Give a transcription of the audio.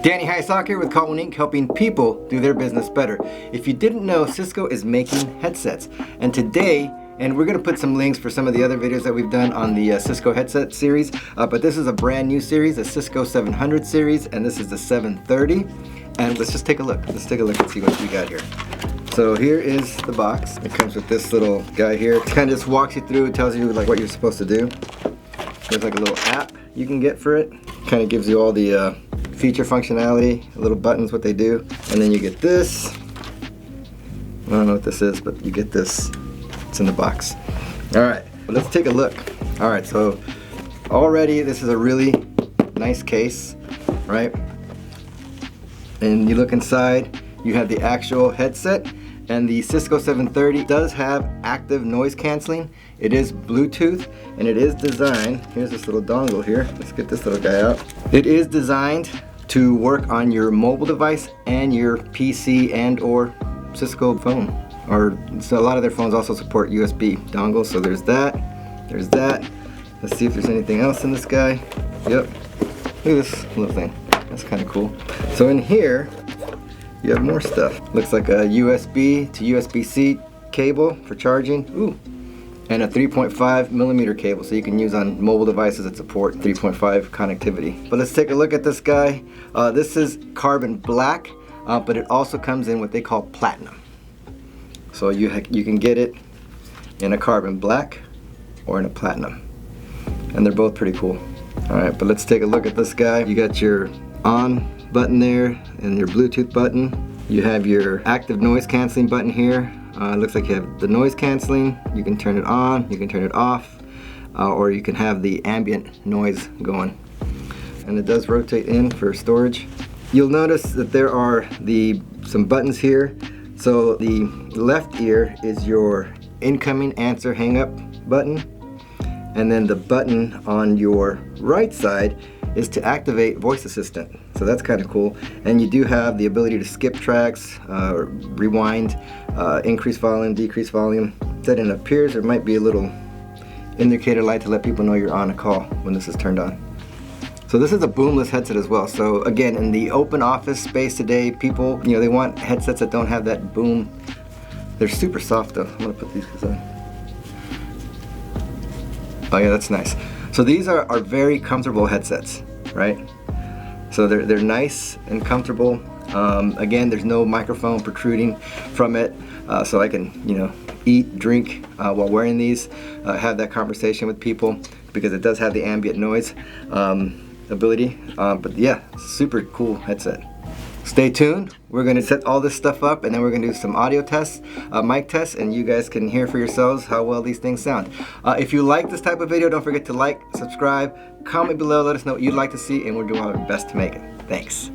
Danny Hayasaka here with Call Inc., helping people do their business better. If you didn't know, Cisco is making headsets, and today, and we're going to put some links for some of the other videos that we've done on the Cisco headset series, but this is a brand new series, the Cisco 700 series, and this is the 730, and let's just take a look. Let's take a look and see what we got here. So here is the box. It comes with this little guy here. It kind of just walks you through, it tells you like what you're supposed to do. There's like a little app you can get for it. Kind of gives you all the feature functionality, little buttons, what they do. And then you get this. I don't know what this is, but you get this. It's in the box. All right, let's take a look. All right, so already this is a really nice case, right? And you look inside, you have the actual headset, and the Cisco 730 does have active noise canceling. It is Bluetooth, and it is designed, here's this little dongle here. Let's get this little guy out. It is designed to work on your mobile device and your PC and or Cisco phone. Or so a lot of their phones also support USB dongles, so there's that. There's that. Let's see if there's anything else in this guy. Yep. Look at this little thing. That's kind of cool. So in here, you have more stuff. Looks like a USB to USB-C cable for charging. Ooh. And a 3.5 millimeter cable, so you can use on mobile devices that support 3.5 connectivity. But let's take a look at this guy. This is carbon black, but it also comes in what they call platinum. So you can get it in a carbon black or in a platinum, and they're both pretty cool. All right, but let's take a look at this guy. You got your on button there and your Bluetooth button. You have your active noise canceling button here. It looks like you have the noise canceling. You can turn it on, you can turn it off, or you can have the ambient noise going. And it does rotate in for storage. You'll notice that there are some buttons here. So the left ear is your incoming answer hang up button, and then the button on your right side is to activate voice assistant. So that's kind of cool. And you do have the ability to skip tracks, rewind, increase volume, decrease volume. That it appears there might be a little indicator light to let people know you're on a call when this is turned on. So this is a boomless headset as well. So again, in the open office space today, people, they want headsets that don't have that boom. They're super soft though. I'm gonna put these on. Oh yeah, that's nice. So these are very comfortable headsets, right? So they're nice and comfortable. Again, there's no microphone protruding from it, so I can eat, drink while wearing these, have that conversation with people, because it does have the ambient noise ability. But yeah, super cool headset. Stay tuned. We're going to set all this stuff up, and then we're going to do some audio tests, mic tests, and you guys can hear for yourselves how well these things sound. If you like this type of video, don't forget to like, subscribe, comment below, let us know what you'd like to see, and we'll do our best to make it. Thanks.